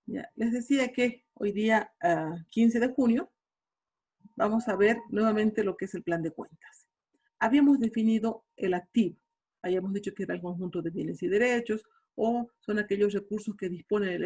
Ya, les decía que hoy día, 15 de junio, vamos a ver nuevamente lo que es el plan de cuentas. Habíamos definido el activo. Habíamos dicho que era el conjunto de bienes y derechos o son aquellos recursos que dispone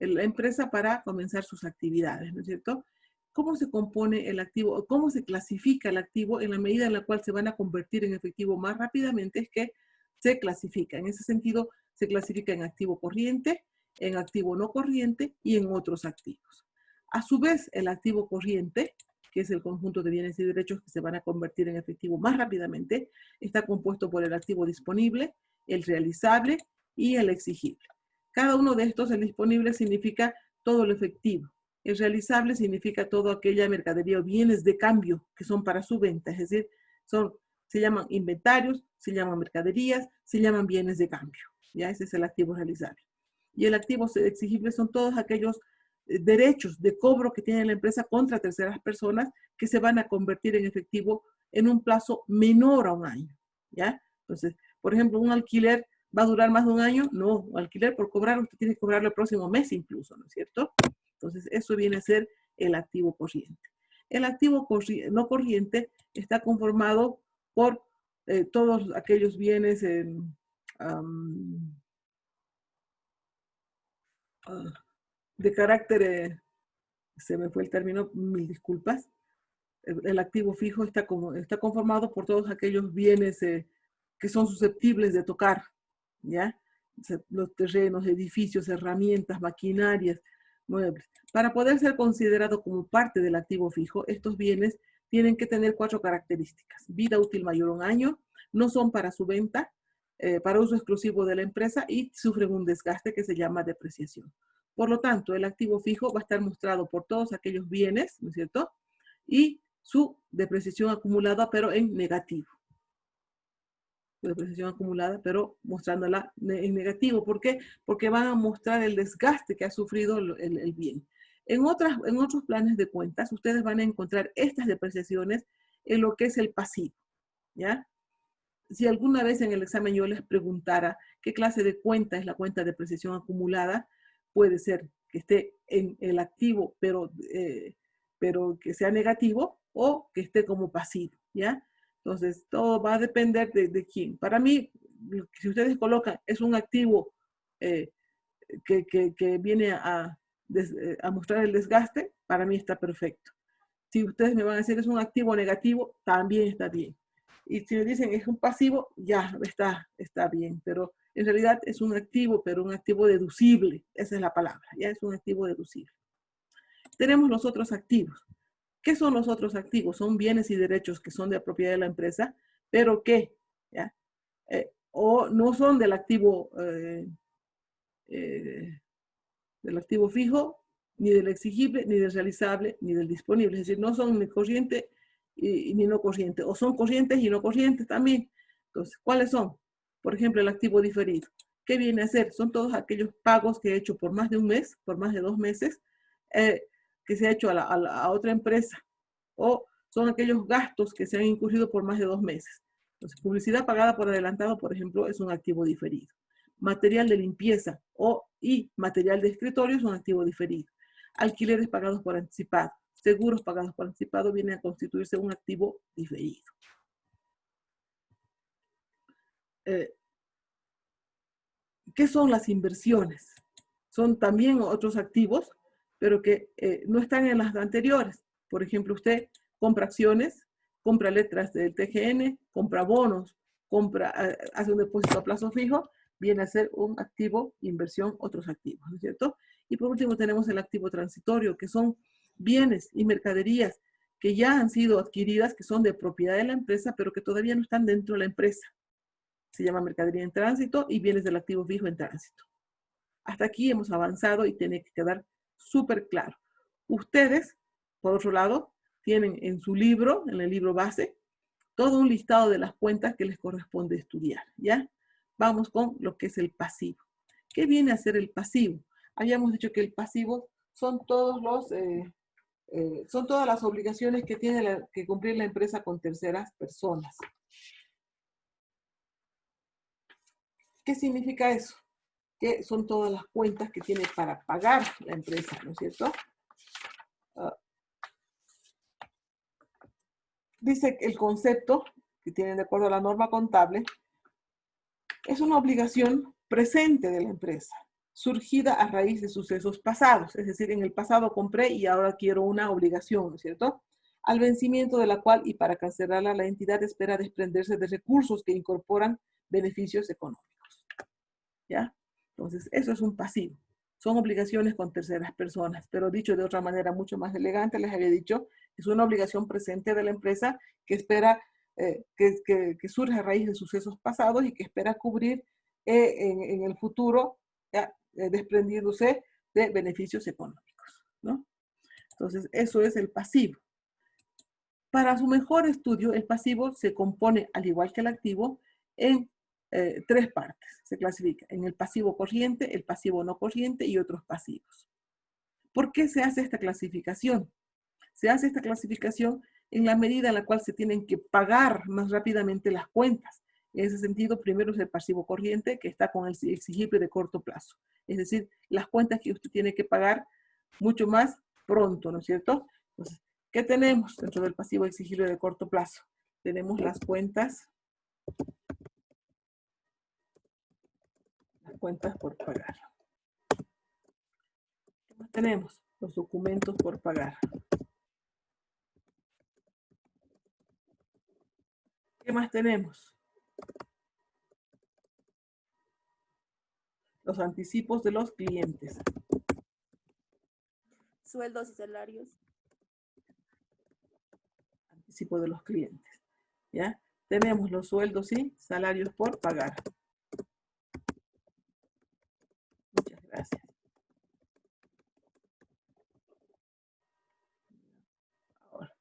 la empresa para comenzar sus actividades, ¿no es cierto? ¿Cómo se compone el activo o cómo se clasifica el activo en la medida en la cual se van a convertir en efectivo más rápidamente? Es que se clasifica. En ese sentido, se clasifica en activo corriente, en activo no corriente y en otros activos. A su vez, el activo corriente, que es el conjunto de bienes y derechos que se van a convertir en efectivo más rápidamente, está compuesto por el activo disponible, el realizable y el exigible. Cada uno de estos, el disponible significa todo lo efectivo. El realizable significa toda aquella mercadería o bienes de cambio que son para su venta, es decir, se llaman inventarios, se llaman mercaderías, se llaman bienes de cambio. ¿Ya? Ese es el activo realizable. Y el activo exigible son todos aquellos derechos de cobro que tiene la empresa contra terceras personas que se van a convertir en efectivo en un plazo menor a un año. ¿Ya? Entonces, por ejemplo, un alquiler va a durar más de un año. No, un alquiler por cobrar, usted tiene que cobrarlo el próximo mes incluso, ¿no es cierto? Entonces, eso viene a ser el activo corriente. El activo no corriente está conformado por todos aquellos bienes de carácter, se me fue el término, mil disculpas. El activo fijo está conformado por todos aquellos bienes que son susceptibles de tocar, ¿ya? Los terrenos, edificios, herramientas, maquinarias, muebles. Para poder ser considerado como parte del activo fijo, estos bienes tienen que tener 4 características. Vida útil mayor a un año, no son para su venta, para uso exclusivo de la empresa y sufren un desgaste que se llama depreciación. Por lo tanto, el activo fijo va a estar mostrado por todos aquellos bienes, ¿no es cierto? Y su depreciación acumulada, pero en negativo. Su depreciación acumulada, pero mostrándola en negativo. ¿Por qué? Porque van a mostrar el desgaste que ha sufrido el bien. En otros planes de cuentas, ustedes van a encontrar estas depreciaciones en lo que es el pasivo, ¿ya? Si alguna vez en el examen yo les preguntara qué clase de cuenta es la cuenta de depreciación acumulada, puede ser que esté en el activo, pero que sea negativo, o que esté como pasivo, ¿ya? Entonces, todo va a depender de quién. Para mí, si ustedes colocan, es un activo eh, que viene a mostrar el desgaste, para mí está perfecto. Si ustedes me van a decir es un activo negativo, también está bien. Y si me dicen es un pasivo, ya está bien. Pero en realidad es un activo, pero un activo deducible. Esa es la palabra. Ya es un activo deducible. Tenemos los otros activos. ¿Qué son los otros activos? Son bienes y derechos que son de propiedad de la empresa, pero que, ¿ya? O no son del activo fijo, ni del exigible, ni del realizable, ni del disponible. Es decir, no son ni corriente ni no corriente, o son corrientes y no corrientes también. Entonces, ¿cuáles son? Por ejemplo, el activo diferido. ¿Qué viene a ser? Son todos aquellos pagos que he hecho por más de un mes, por más de 2 meses, eh, que se ha hecho a otra empresa, o son aquellos gastos que se han incurrido por más de 2 meses. Entonces, publicidad pagada por adelantado, por ejemplo, es un activo diferido. Material de limpieza y material de escritorio es un activo diferido. Alquileres pagados por anticipado, seguros pagados por anticipado vienen a constituirse un activo diferido. Eh, ¿Qué son las inversiones? Son también otros activos, pero que no están en las anteriores. Por ejemplo, usted compra acciones, compra letras del TGN, compra bonos, hace un depósito a plazo fijo, viene a ser un activo, inversión, otros activos, ¿no es cierto? Y por último tenemos el activo transitorio, que son bienes y mercaderías que ya han sido adquiridas, que son de propiedad de la empresa, pero que todavía no están dentro de la empresa. Se llama mercadería en tránsito y bienes del activo fijo en tránsito. Hasta aquí hemos avanzado y tiene que quedar súper claro. Ustedes, por otro lado, tienen en su libro, en el libro base, todo un listado de las cuentas que les corresponde estudiar, ¿ya? Vamos con lo que es el pasivo. ¿Qué viene a ser el pasivo? Habíamos dicho que el pasivo son son todas las obligaciones que tiene que cumplir la empresa con terceras personas. ¿Qué significa eso? que son todas las cuentas que tiene para pagar la empresa, ¿no es cierto? Dice que el concepto que tienen de acuerdo a la norma contable es una obligación presente de la empresa, surgida a raíz de sucesos pasados, es decir, en el pasado compré y ahora quiero una obligación, ¿no es cierto? Al vencimiento de la cual y para cancelarla la entidad espera desprenderse de recursos que incorporan beneficios económicos, ¿ya? Entonces, eso es un pasivo. Son obligaciones con terceras personas, pero dicho de otra manera mucho más elegante, les había dicho, es una obligación presente de la empresa que espera, que surge a raíz de sucesos pasados y que espera cubrir en el futuro, ya, desprendiéndose de beneficios económicos, ¿no? Entonces, eso es el pasivo. Para su mejor estudio, el pasivo se compone, al igual que el activo, en tres partes. Se clasifica en el pasivo corriente, el pasivo no corriente y otros pasivos. ¿Por qué se hace esta clasificación? Se hace esta clasificación en la medida en la cual se tienen que pagar más rápidamente las cuentas. En ese sentido, primero es el pasivo corriente, que está con el exigible de corto plazo. Es decir, las cuentas que usted tiene que pagar mucho más pronto, ¿no es cierto? Entonces, ¿qué tenemos dentro del pasivo exigible de corto plazo? Tenemos las cuentas por pagar. ¿Qué más tenemos? Los documentos por pagar. ¿Qué más tenemos? Los anticipos de los clientes. Sueldos y salarios. Anticipo de los clientes. ¿Ya? Tenemos los sueldos y salarios por pagar. Muchas gracias. Ahora.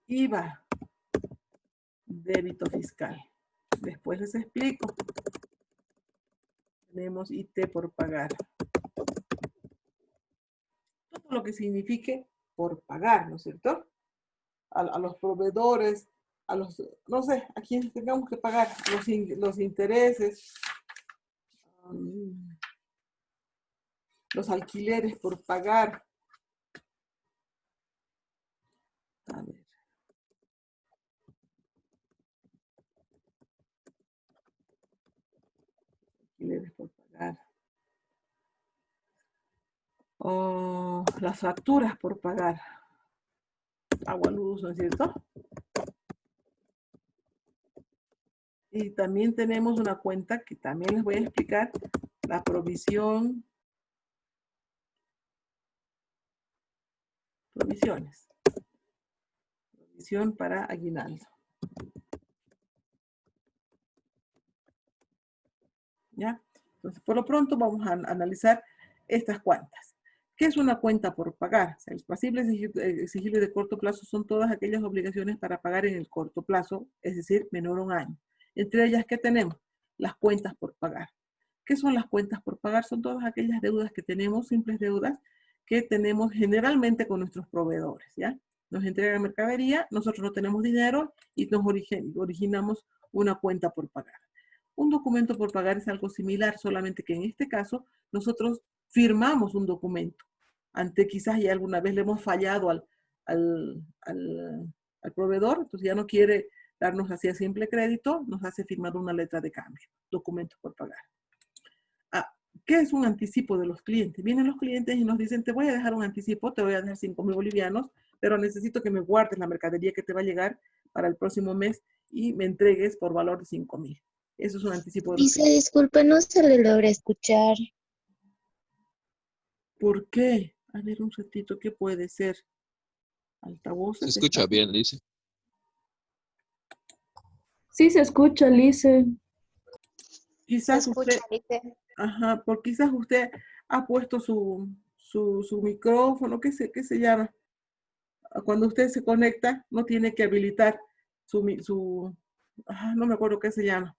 IVA. Débito fiscal. Después les explico. Tenemos IT por pagar. Todo lo que signifique por pagar, ¿no es cierto? A los proveedores, a los, no sé, a quienes tengamos que pagar, los intereses, los alquileres por pagar. A ver. Alquileres por pagar. O las facturas por pagar. Agua, luz, ¿no es cierto? Y también tenemos una cuenta que también les voy a explicar, la provisiones. Provisión para aguinaldo. ¿Ya? Entonces, por lo pronto vamos a analizar estas cuentas. ¿Qué es una cuenta por pagar? O sea, los pasivos exigibles de corto plazo son todas aquellas obligaciones para pagar en el corto plazo, es decir, menor a un año. Entre ellas, ¿qué tenemos? Las cuentas por pagar. ¿Qué son las cuentas por pagar? Son todas aquellas deudas que tenemos, simples deudas, que tenemos generalmente con nuestros proveedores, ¿ya? Nos entregan mercadería, nosotros no tenemos dinero y nos originamos una cuenta por pagar. Un documento por pagar es algo similar, solamente que en este caso nosotros firmamos un documento. Ante quizás ya alguna vez le hemos fallado al proveedor, entonces ya no quiere darnos así a simple crédito, nos hace firmar una letra de cambio, documento por pagar. ¿Qué es un anticipo de los clientes? Vienen los clientes y nos dicen, te voy a dejar un anticipo, te voy a dejar 5,000 bolivianos, pero necesito que me guardes la mercadería que te va a llegar para el próximo mes y me entregues por valor de 5,000. Eso es un anticipo de los Dice, clientes. disculpe, no se le logra escuchar. ¿Por qué? A ver, un ratito, ¿qué puede ser? Se Altavoces. escucha bien, dice. Sí se escucha, Lice. Quizás usted, Dice. ajá, porque quizás usted ha puesto su micrófono, ¿qué se llama? Cuando usted se conecta, no tiene que habilitar no me acuerdo qué se llama.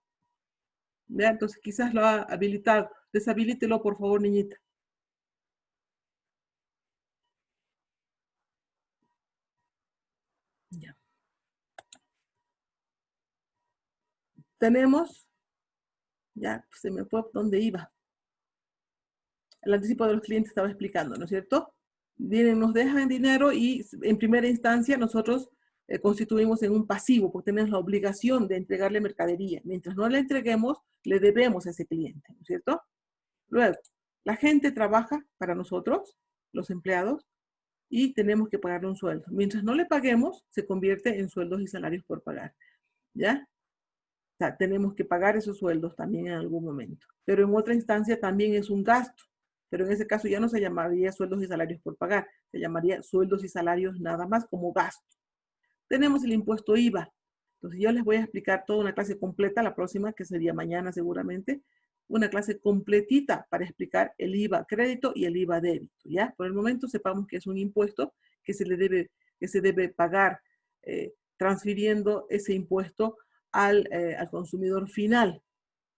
¿Ya? Entonces quizás lo ha habilitado. Deshabilítelo, por favor, niñita. Ya. tenemos, ya se me fue dónde iba. El anticipo de los clientes estaba explicando, ¿no es cierto? Vienen, nos dejan dinero y en primera instancia nosotros constituimos en un pasivo porque tenemos la obligación de entregarle mercadería. Mientras no le entreguemos, le debemos a ese cliente, ¿no es cierto? Luego, la gente trabaja para nosotros, los empleados, y tenemos que pagarle un sueldo. Mientras no le paguemos, se convierte en sueldos y salarios por pagar, ¿ya? O sea, tenemos que pagar esos sueldos también en algún momento. Pero en otra instancia también es un gasto. Pero en ese caso ya no se llamaría sueldos y salarios por pagar. Se llamaría sueldos y salarios nada más como gasto. Tenemos el impuesto IVA. Entonces yo les voy a explicar toda una clase completa, la próxima, que sería mañana seguramente, una clase completita para explicar el IVA crédito y el IVA débito, ¿ya? Por el momento sepamos que es un impuesto que se debe pagar transfiriendo ese impuesto al consumidor final.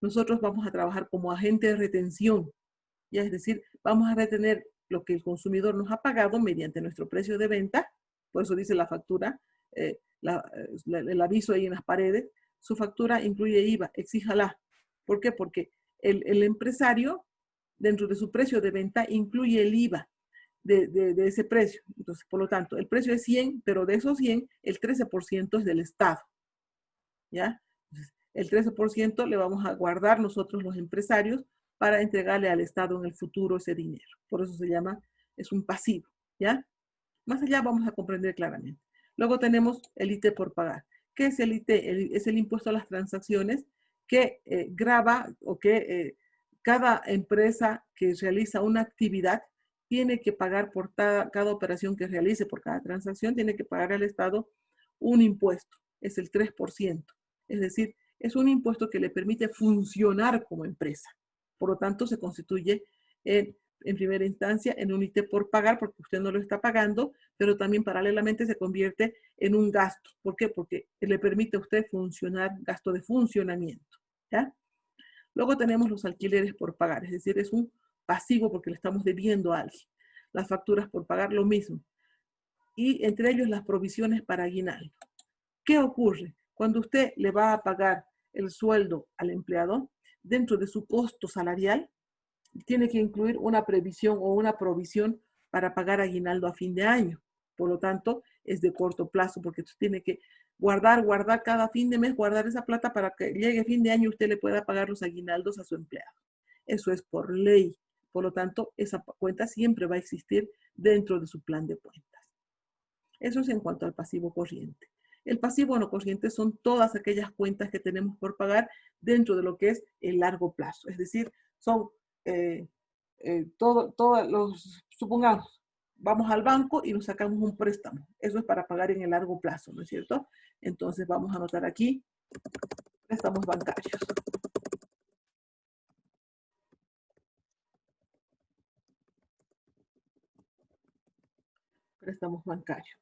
Nosotros vamos a trabajar como agente de retención, ¿ya? Es decir, vamos a retener lo que el consumidor nos ha pagado mediante nuestro precio de venta, por eso dice la factura, el aviso ahí en las paredes, su factura incluye IVA, exíjala. ¿Por qué? Porque el empresario, dentro de su precio de venta, incluye el IVA de ese precio. Entonces, por lo tanto, el precio es 100, pero de esos 100, el 13% es del Estado, ¿ya? Entonces, el 13% le vamos a guardar nosotros los empresarios para entregarle al Estado en el futuro ese dinero. Por eso se llama, es un pasivo, ¿ya? Más allá vamos a comprender claramente. Luego tenemos el IT por pagar. ¿Qué es el IT? Es el impuesto a las transacciones que grava o que cada empresa que realiza una actividad tiene que pagar por cada operación que realice, por cada transacción, tiene que pagar al Estado un impuesto. Es el 3%. Es decir, es un impuesto que le permite funcionar como empresa. Por lo tanto, se constituye en primera instancia en un IT por pagar porque usted no lo está pagando, pero también paralelamente se convierte en un gasto. ¿Por qué? Porque le permite a usted funcionar, gasto de funcionamiento, ¿ya? Luego tenemos los alquileres por pagar, es decir, es un pasivo porque le estamos debiendo a alguien. Las facturas por pagar, lo mismo. Y entre ellos las provisiones para aguinaldo. ¿Qué ocurre? Cuando usted le va a pagar el sueldo al empleado, dentro de su costo salarial, tiene que incluir una previsión o una provisión para pagar aguinaldo a fin de año. Por lo tanto, es de corto plazo porque usted tiene que guardar cada fin de mes, guardar esa plata para que llegue fin de año y usted le pueda pagar los aguinaldos a su empleado. Eso es por ley. Por lo tanto, esa cuenta siempre va a existir dentro de su plan de cuentas. Eso es en cuanto al pasivo corriente. El pasivo no corriente son todas aquellas cuentas que tenemos por pagar dentro de lo que es el largo plazo. Es decir, son supongamos, vamos al banco y nos sacamos un préstamo. Eso es para pagar en el largo plazo, ¿no es cierto? Entonces vamos a anotar aquí, préstamos bancarios. Préstamos bancarios.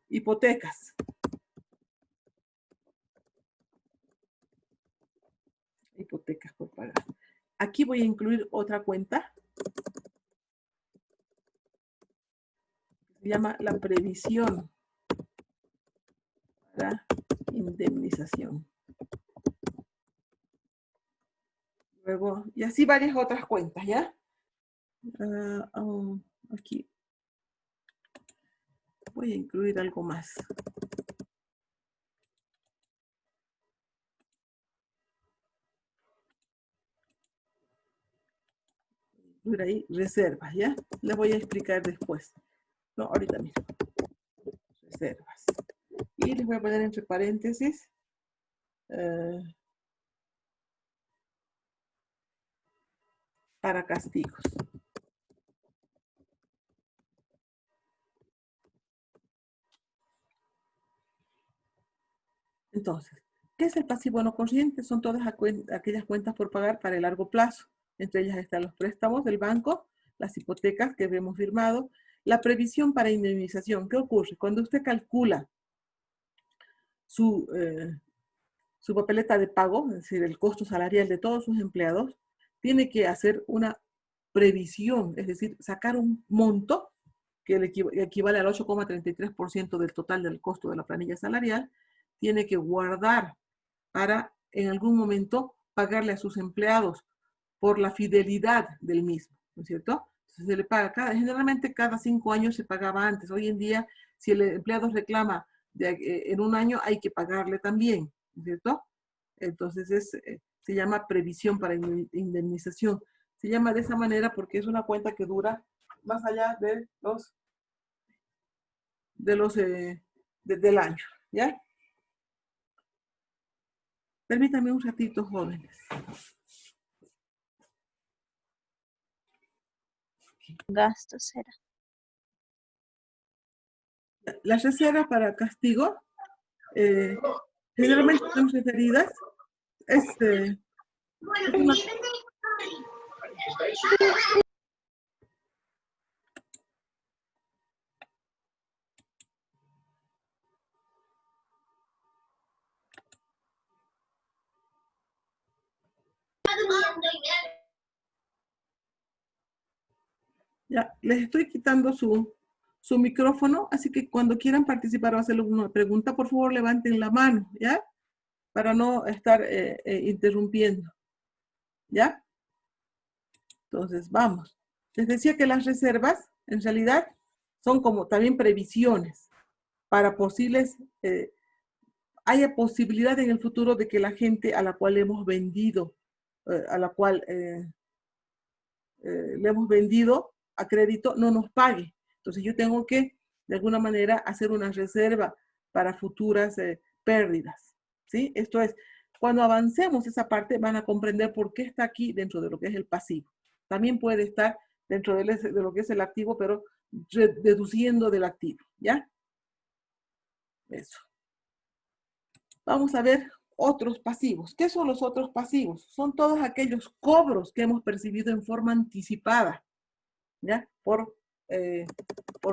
Hipotecas. Hipotecas por pagar. Aquí voy a incluir otra cuenta. Se llama la previsión para indemnización. Luego, y así varias otras cuentas, ¿ya? Aquí voy a incluir algo más. Incluir ahí reservas, ¿ya? Les voy a explicar después. No, ahorita mismo. Reservas. Y les voy a poner entre paréntesis para castigos. Entonces, ¿qué es el pasivo no corriente? Son todas aquellas cuentas por pagar para el largo plazo. Entre ellas están los préstamos del banco, las hipotecas que hemos firmado, la previsión para indemnización. ¿Qué ocurre? Cuando usted calcula su papeleta de pago, es decir, el costo salarial de todos sus empleados, tiene que hacer una previsión, es decir, sacar un monto que equivale al 8,33% del total del costo de la planilla salarial, tiene que guardar para en algún momento pagarle a sus empleados por la fidelidad del mismo, ¿no es cierto? Entonces se le paga, generalmente cada 5 años se pagaba antes. Hoy en día, si el empleado reclama en un año, hay que pagarle también, ¿no es cierto? Entonces se llama previsión para indemnización. Se llama de esa manera porque es una cuenta que dura más allá del año, ¿ya? Permítanme un ratito, jóvenes. Gastos era. Las reservas para castigo generalmente son referidas ya, les estoy quitando su micrófono, así que cuando quieran participar o hacer alguna pregunta, por favor levanten la mano, ¿ya? Para no estar interrumpiendo, ¿ya? Entonces, vamos. Les decía que las reservas, en realidad, son como también previsiones para posibles, haya posibilidad en el futuro de que la gente a la cual hemos vendido, a la cual le hemos vendido a crédito, no nos pague. Entonces yo tengo que, de alguna manera, hacer una reserva para futuras pérdidas, ¿sí? Esto es, cuando avancemos esa parte, van a comprender por qué está aquí dentro de lo que es el pasivo. También puede estar dentro de lo que es el activo, pero deduciendo del activo, ¿ya? Eso. Vamos a ver otros pasivos. ¿Qué son los otros pasivos? Son todos aquellos cobros que hemos percibido en forma anticipada, ¿ya? Por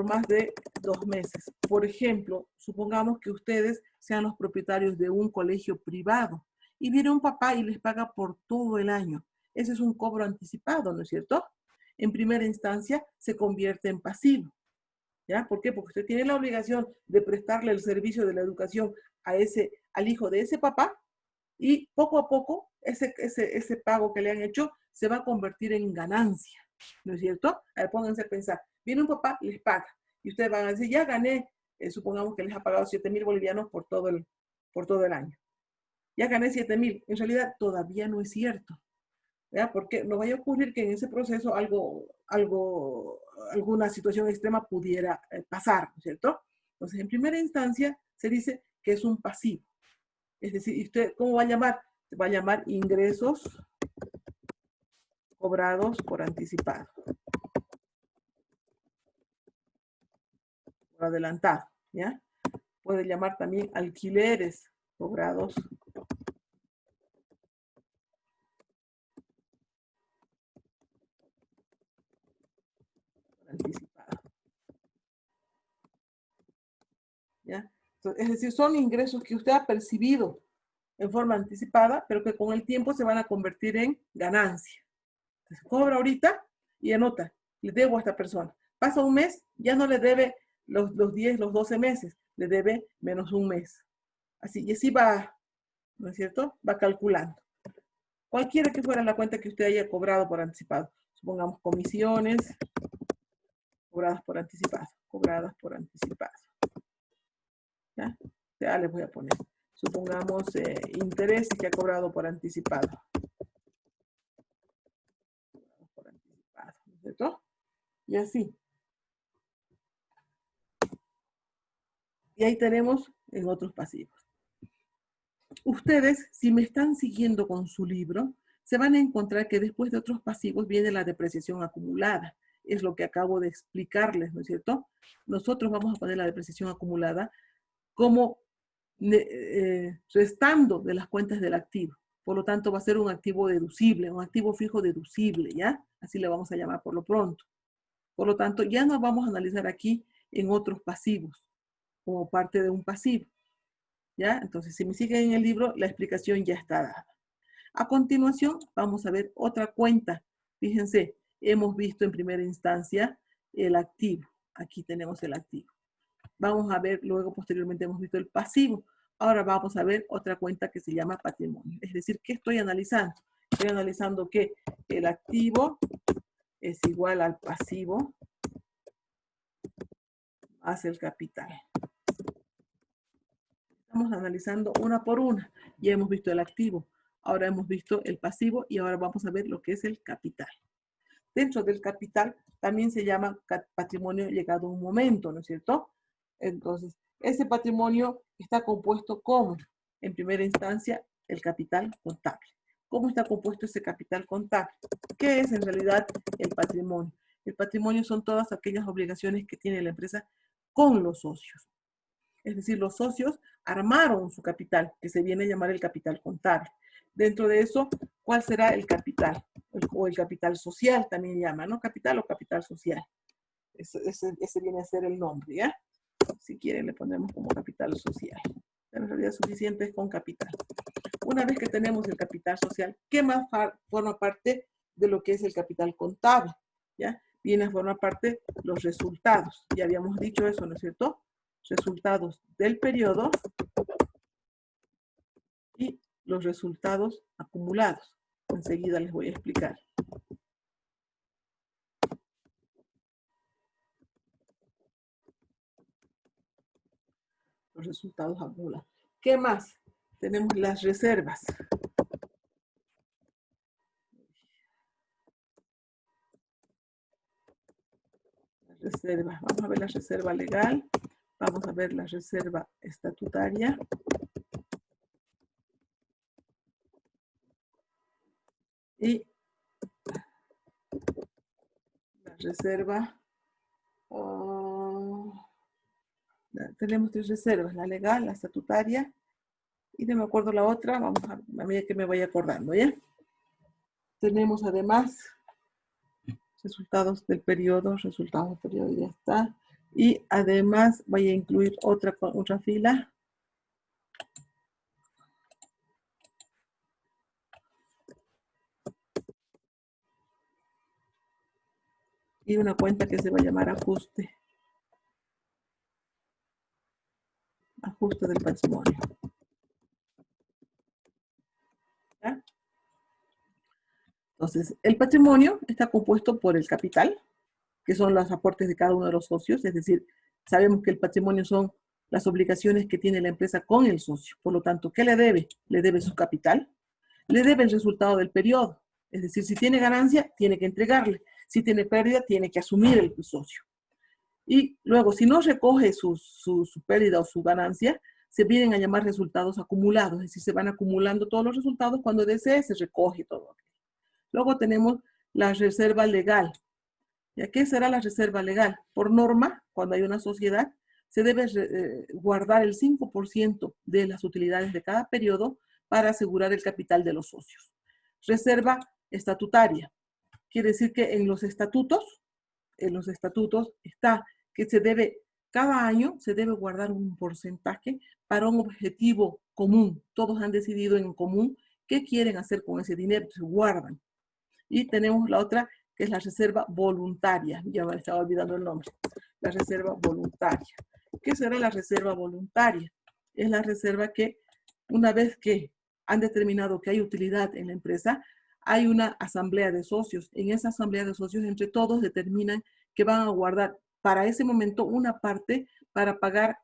más de 2 meses. Por ejemplo, supongamos que ustedes sean los propietarios de un colegio privado y viene un papá y les paga por todo el año. Ese es un cobro anticipado, ¿no es cierto? En primera instancia se convierte en pasivo. ¿Ya? ¿Por qué? Porque usted tiene la obligación de prestarle el servicio de la educación al hijo de ese papá y poco a poco ese pago que le han hecho se va a convertir en ganancia, ¿no es cierto? A ver, pónganse a pensar, viene un papá, les paga y ustedes van a decir, ya gané, supongamos que les ha pagado 7,000 bolivianos por todo el año. Ya gané 7,000, en realidad todavía no es cierto. ¿Ya? Porque no vaya a ocurrir que en ese proceso alguna situación extrema pudiera pasar, ¿no es cierto? Entonces, en primera instancia, se dice que es un pasivo. Es decir, ¿usted cómo va a llamar? Se va a llamar ingresos cobrados por anticipado. Por adelantado, ¿ya? Puede llamar también alquileres cobrados anticipado. ¿Ya? Entonces, es decir, son ingresos que usted ha percibido en forma anticipada, pero que con el tiempo se van a convertir en ganancia. Entonces, cobra ahorita y anota, le debo a esta persona. Pasa un mes, ya no le debe los 10, los 12 meses, le debe menos un mes. Así, y así va, ¿no es cierto? Va calculando. Cualquiera que fuera la cuenta que usted haya cobrado por anticipado. Supongamos comisiones cobradas por anticipado. ¿Ya? Ya les voy a poner. Supongamos intereses que ha cobrado por anticipado. ¿No es cierto? Y así. Y ahí tenemos en otros pasivos. Ustedes, si me están siguiendo con su libro, se van a encontrar que después de otros pasivos viene la depreciación acumulada. Es lo que acabo de explicarles, ¿no es cierto? Nosotros vamos a poner la depreciación acumulada como restando de las cuentas del activo. Por lo tanto, va a ser un activo deducible, un activo fijo deducible, ¿ya? Así le vamos a llamar por lo pronto. Por lo tanto, ya nos vamos a analizar aquí en otros pasivos, como parte de un pasivo. ¿Ya? Entonces, si me siguen en el libro, la explicación ya está dada. A continuación, vamos a ver otra cuenta. Fíjense, hemos visto en primera instancia el activo. Aquí tenemos el activo. Vamos a ver, luego posteriormente hemos visto el pasivo. Ahora vamos a ver otra cuenta que se llama patrimonio. Es decir, ¿qué estoy analizando? Estoy analizando que el activo es igual al pasivo más el capital. Estamos analizando una por una. Ya hemos visto el activo, ahora hemos visto el pasivo y ahora vamos a ver lo que es el capital. Dentro del capital también se llama patrimonio llegado a un momento, ¿no es cierto? Entonces, ese patrimonio está compuesto como, en primera instancia, el capital contable. ¿Cómo está compuesto ese capital contable? ¿Qué es en realidad el patrimonio? El patrimonio son todas aquellas obligaciones que tiene la empresa con los socios. Es decir, los socios armaron su capital, que se viene a llamar el capital contable. Dentro de eso, ¿cuál será el capital? O el capital social también llama, ¿no? Capital o capital social. Ese viene a ser el nombre, ¿ya? Si quieren le ponemos como capital social. En realidad suficiente es con capital. Una vez que tenemos el capital social, ¿qué más forma parte de lo que es el capital contable? ¿Ya? Viene a formar parte los resultados. Ya habíamos dicho eso, ¿no es cierto? Resultados del periodo y los resultados acumulados. Enseguida les voy a explicar. Los resultados acumulados. ¿Qué más? Tenemos las reservas. Las reservas. Vamos a ver la reserva legal. Vamos a ver la reserva estatutaria. Y la reserva. Tenemos tres reservas, la legal, la estatutaria, y no me acuerdo la otra, vamos a medida que me vaya acordando, ¿ya? Tenemos además resultados del periodo, ya está. Y además voy a incluir otra fila. Y una cuenta que se va a llamar ajuste. Ajuste del patrimonio. ¿Ya? Entonces, el patrimonio está compuesto por el capital, que son los aportes de cada uno de los socios, es decir, sabemos que el patrimonio son las obligaciones que tiene la empresa con el socio. Por lo tanto, ¿qué le debe? Le debe su capital, le debe el resultado del periodo, es decir, si tiene ganancia, tiene que entregarle, si tiene pérdida, tiene que asumir el socio. Y luego, si no recoge su pérdida o su ganancia, se vienen a llamar resultados acumulados, es decir, se van acumulando todos los resultados, cuando desee se recoge todo. Luego tenemos la reserva legal. ¿Y a qué será la reserva legal? Por norma, cuando hay una sociedad, se debe guardar el 5% de las utilidades de cada periodo para asegurar el capital de los socios. Reserva estatutaria. Quiere decir que en los estatutos está que se debe, cada año se debe guardar un porcentaje para un objetivo común. Todos han decidido en común qué quieren hacer con ese dinero, se guardan. Y tenemos la otra, que es la reserva voluntaria. Ya me estaba olvidando el nombre. La reserva voluntaria. ¿Qué será la reserva voluntaria? Es la reserva que, una vez que han determinado que hay utilidad en la empresa, hay una asamblea de socios. En esa asamblea de socios, entre todos determinan que van a guardar para ese momento una parte para pagar,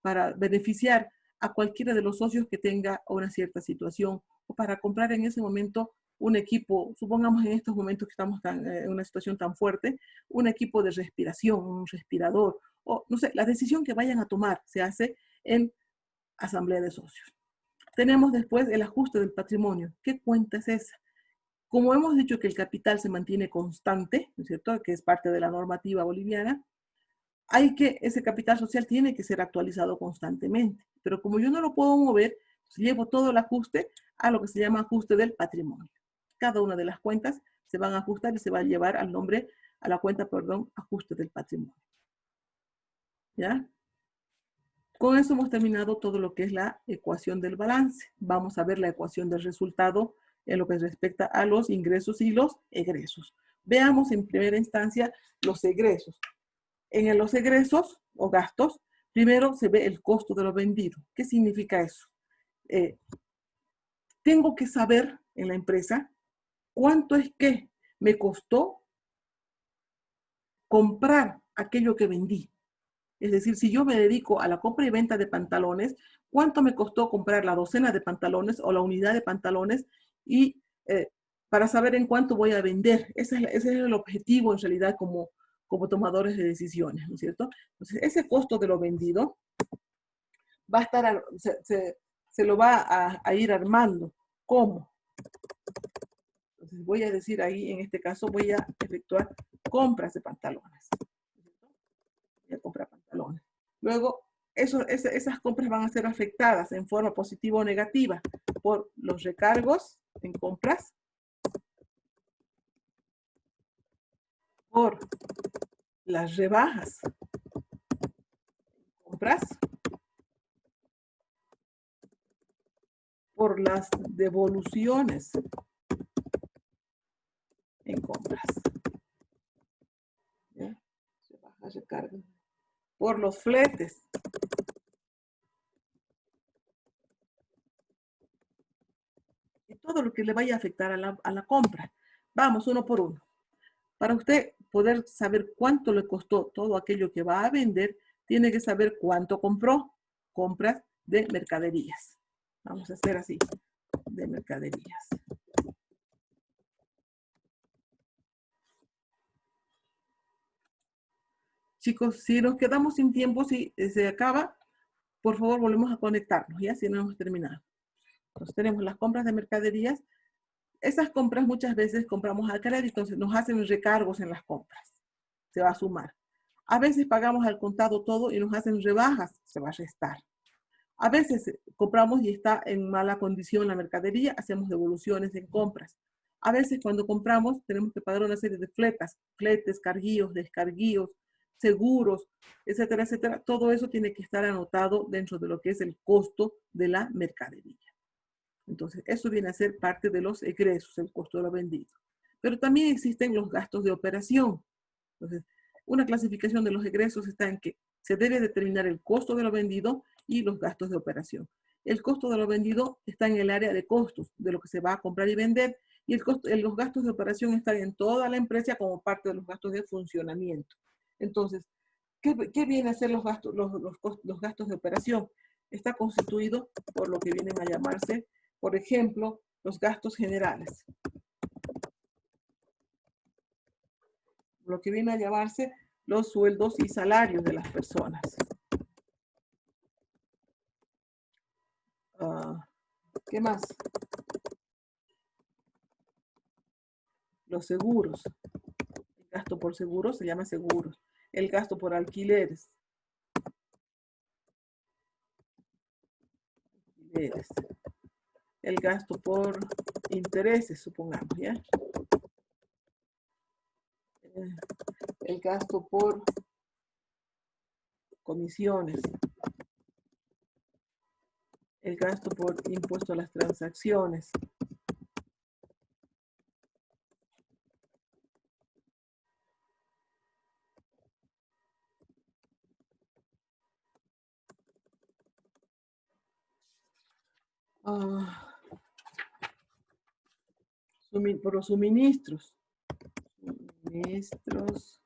para beneficiar a cualquiera de los socios que tenga una cierta situación o para comprar en ese momento un equipo, supongamos en estos momentos que estamos en una situación tan fuerte, un equipo de respiración, un respirador, o no sé, la decisión que vayan a tomar se hace en asamblea de socios. Tenemos después el ajuste del patrimonio. ¿Qué cuenta es esa? Como hemos dicho que el capital se mantiene constante, ¿no es cierto?, que es parte de la normativa boliviana, ese capital social tiene que ser actualizado constantemente. Pero como yo no lo puedo mover, pues llevo todo el ajuste a lo que se llama ajuste del patrimonio. Cada una de las cuentas se van a ajustar y se va a llevar al nombre, a la cuenta, perdón, ajuste del patrimonio. ¿Ya? Con eso hemos terminado todo lo que es la ecuación del balance. Vamos a ver la ecuación del resultado en lo que respecta a los ingresos y los egresos. Veamos en primera instancia los egresos. En los egresos o gastos Primero se ve el costo de lo vendido. ¿Qué significa eso? Tengo que saber en la empresa cuánto es que me costó comprar aquello que vendí. Es decir, si yo me dedico a la compra y venta de pantalones, ¿cuánto me costó comprar la docena de pantalones o la unidad de pantalones? Y para saber en cuánto voy a vender. Ese es el objetivo en realidad como tomadores de decisiones, ¿no es cierto? Entonces, ese costo de lo vendido va a estar, se lo va a ir armando. ¿Cómo? Entonces voy a decir ahí, en este caso, voy a efectuar compras de pantalones. Voy a comprar pantalones. Luego, esas compras van a ser afectadas en forma positiva o negativa por los recargos en compras, por las rebajas en compras, por las devoluciones en compras. ¿Ya? Rebajas, recargos. Por los fletes. Y todo lo que le vaya a afectar a la compra. Vamos uno por uno. Para usted poder saber cuánto le costó todo aquello que va a vender, tiene que saber cuánto compró. Compras de mercaderías. Vamos a hacer así, de mercaderías. Chicos, si nos quedamos sin tiempo, si se acaba, por favor volvemos a conectarnos, ya si no hemos terminado. Entonces tenemos las compras de mercaderías. Esas compras muchas veces compramos a crédito, entonces nos hacen recargos en las compras. Se va a sumar. A veces pagamos al contado todo y nos hacen rebajas, se va a restar. A veces compramos y está en mala condición la mercadería, hacemos devoluciones en compras. A veces cuando compramos tenemos que pagar una serie de fletes, carguíos, descarguíos, seguros, etcétera, etcétera. Todo eso tiene que estar anotado dentro de lo que es el costo de la mercadería. Entonces, eso viene a ser parte de los egresos, el costo de lo vendido. Pero también existen los gastos de operación. Entonces, una clasificación de los egresos está en que se debe determinar el costo de lo vendido y los gastos de operación. El costo de lo vendido está en el área de costos, de lo que se va a comprar y vender, y los gastos de operación están en toda la empresa como parte de los gastos de funcionamiento. Entonces, ¿qué viene a ser los gastos de operación? Está constituido por lo que vienen a llamarse, por ejemplo, los gastos generales. Lo que viene a llamarse los sueldos y salarios de las personas. ¿Qué más? Los seguros. El gasto por seguros se llama seguros. El gasto por alquileres. El gasto por intereses, supongamos, ¿ya? El gasto por comisiones. El gasto por impuesto a las transacciones. Por los suministros. Suministros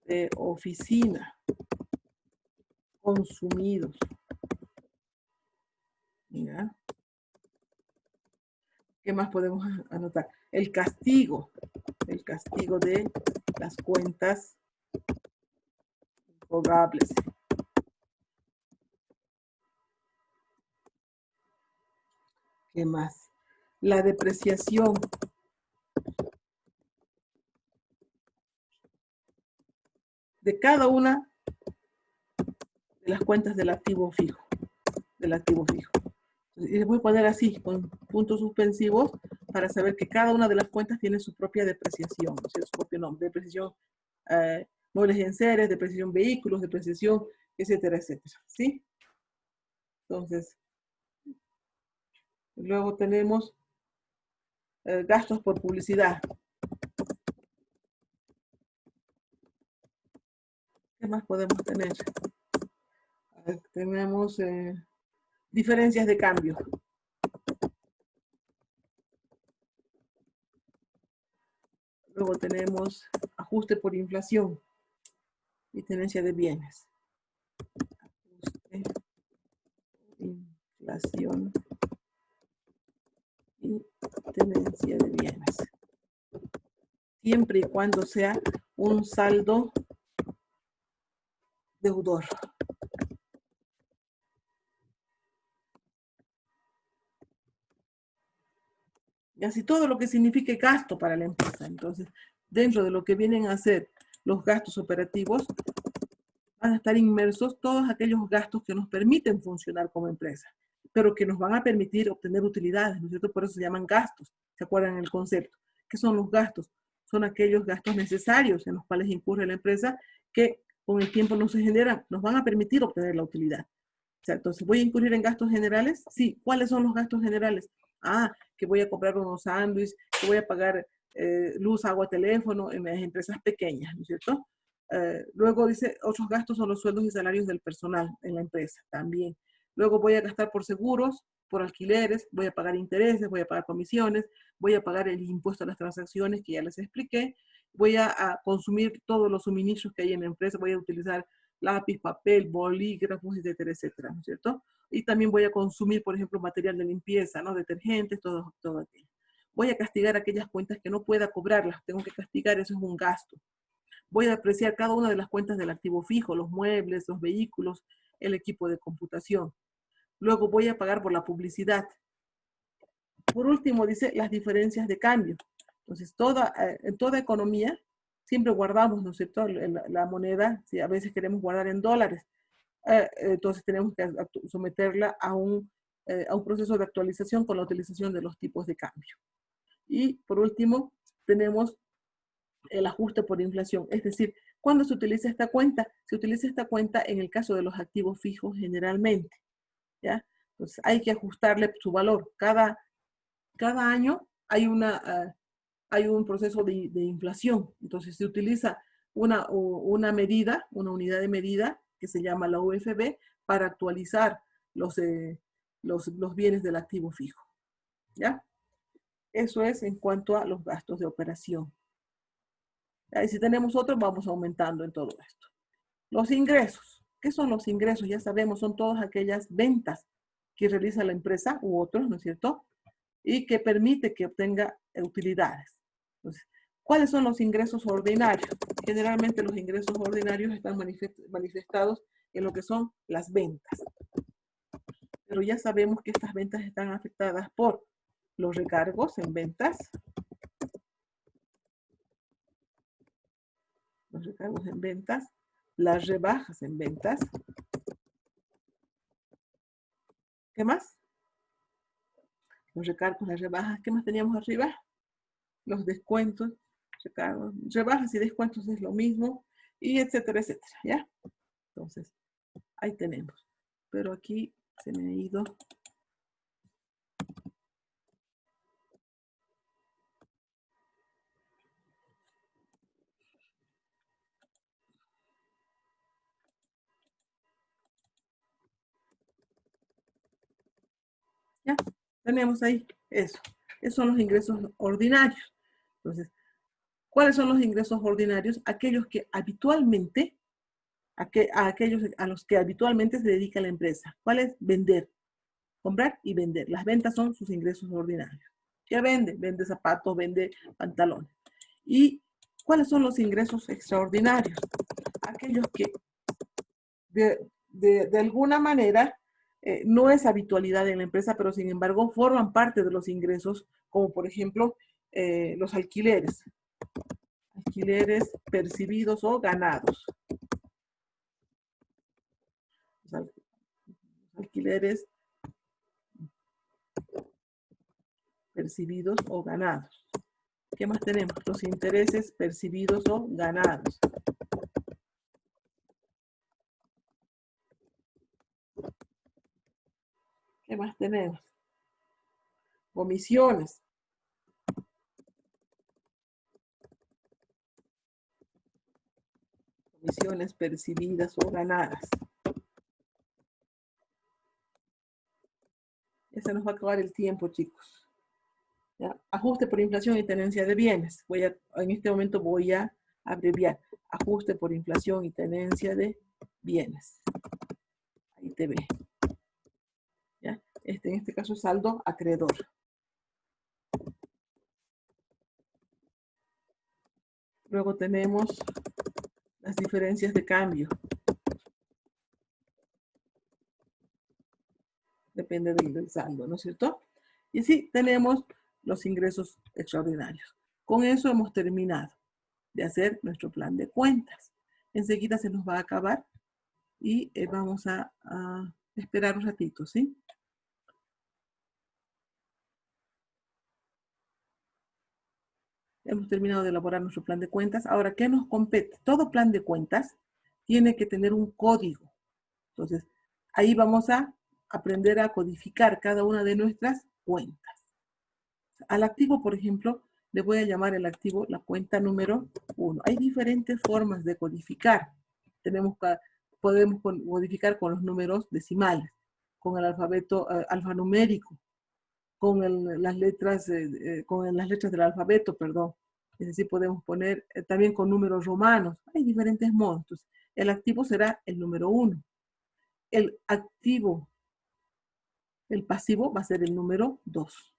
de oficina. Consumidos. ¿Ya? ¿Qué más podemos anotar? El castigo de las cuentas cobrables. ¿Qué más? La depreciación. De cada una de las cuentas del activo fijo. Y les voy a poner así, con puntos suspensivos, para saber que cada una de las cuentas tiene su propia depreciación, ¿no? Su propio nombre, depreciación muebles y enseres, depreciación vehículos, depreciación, etcétera, etcétera, ¿sí? Entonces, luego tenemos gastos por publicidad. ¿Qué más podemos tener? Tenemos diferencias de cambio. Luego tenemos ajuste por inflación y tenencia de bienes. Ajuste, inflación y tenencia de bienes. Siempre y cuando sea un saldo deudor. Y así todo lo que signifique gasto para la empresa. Entonces, dentro de lo que vienen a ser los gastos operativos, van a estar inmersos todos aquellos gastos que nos permiten funcionar como empresa, pero que nos van a permitir obtener utilidades, ¿no es cierto? Por eso se llaman gastos. ¿Se acuerdan el concepto? ¿Qué son los gastos? Son aquellos gastos necesarios en los cuales incurre la empresa que con el tiempo no se generan, nos van a permitir obtener la utilidad. O sea, entonces, ¿voy a incurrir en gastos generales? Sí. ¿Cuáles son los gastos generales? Ah, que voy a comprar unos sándwiches, que voy a pagar luz, agua, teléfono en las empresas pequeñas, ¿no es cierto? Luego dice, otros gastos son los sueldos y salarios del personal en la empresa también. Luego voy a gastar por seguros, por alquileres, voy a pagar intereses, voy a pagar comisiones, voy a pagar el impuesto a las transacciones que ya les expliqué, voy a consumir todos los suministros que hay en la empresa, voy a utilizar lápiz, papel, bolígrafos, etcétera, etcétera, ¿no es cierto? Y también voy a consumir, por ejemplo, material de limpieza, ¿no? Detergentes, todo aquello. Voy a castigar aquellas cuentas que no pueda cobrarlas, tengo que castigar, eso es un gasto. Voy a apreciar cada una de las cuentas del activo fijo, los muebles, los vehículos, el equipo de computación. Luego voy a pagar por la publicidad. Por último, dice las diferencias de cambio. Entonces, en toda economía siempre guardamos, ¿no es cierto?, la moneda, si a veces queremos guardar en dólares, entonces tenemos que someterla a un proceso de actualización con la utilización de los tipos de cambio. Y por último, tenemos el ajuste por inflación. Es decir, ¿cuándo se utiliza esta cuenta? Se utiliza esta cuenta en el caso de los activos fijos generalmente, ¿ya? Entonces hay que ajustarle su valor. Cada año hay un proceso de inflación. Entonces se utiliza una medida, una unidad de medida que se llama la UFB para actualizar los bienes del activo fijo, ¿ya? Eso es en cuanto a los gastos de operación. Y si tenemos otros, vamos aumentando en todo esto. Los ingresos. ¿Qué son los ingresos? Ya sabemos, son todas aquellas ventas que realiza la empresa u otros, ¿no es cierto? Y que permite que obtenga utilidades. Entonces, ¿cuáles son los ingresos ordinarios? Generalmente los ingresos ordinarios están manifestados en lo que son las ventas. Pero ya sabemos que estas ventas están afectadas por los recargos en ventas, los recargos en ventas, las rebajas en ventas. ¿Qué más? Los recargos, las rebajas. ¿Qué más teníamos arriba? Los descuentos, recargos, rebajas y descuentos es lo mismo, y etcétera, etcétera, ¿ya? Entonces, ahí tenemos. Pero aquí se me ha ido. ¿Ya? Tenemos ahí eso. Esos son los ingresos ordinarios. Entonces, ¿cuáles son los ingresos ordinarios? Aquellos que habitualmente, aquellos a los que habitualmente se dedica la empresa. ¿Cuál es? Vender. Comprar y vender. Las ventas son sus ingresos ordinarios. ¿Qué vende? Vende zapatos, vende pantalones. ¿Y cuáles son los ingresos extraordinarios? Aquellos que de alguna manera no es habitualidad en la empresa, pero sin embargo forman parte de los ingresos, como por ejemplo los alquileres. Alquileres percibidos o ganados. Los alquileres percibidos o ganados. ¿Qué más tenemos? Los intereses percibidos o ganados. ¿Qué más tenemos? Comisiones. Comisiones percibidas o ganadas. Ya se nos va a acabar el tiempo, chicos. ¿Ya? Ajuste por inflación y tenencia de bienes. En este momento voy a abreviar. Ajuste por inflación y tenencia de bienes. Ahí te ve. ¿Ya? En este caso, saldo acreedor. Luego tenemos las diferencias de cambio. Depende del saldo, ¿no es cierto? Y así tenemos los ingresos extraordinarios. Con eso hemos terminado de hacer nuestro plan de cuentas. Enseguida se nos va a acabar y vamos a esperar un ratito, ¿sí? Hemos terminado de elaborar nuestro plan de cuentas. Ahora, ¿qué nos compete? Todo plan de cuentas tiene que tener un código. Entonces, ahí vamos a aprender a codificar cada una de nuestras cuentas. Al activo, por ejemplo, le voy a llamar el activo la cuenta número 1. Hay diferentes formas de codificar. Podemos codificar con los números decimales, con el alfabeto alfanumérico, con las letras del alfabeto, perdón. Es decir, podemos poner también con números romanos. Hay diferentes modos. Entonces, el activo será el número 1. El pasivo va a ser el número 2.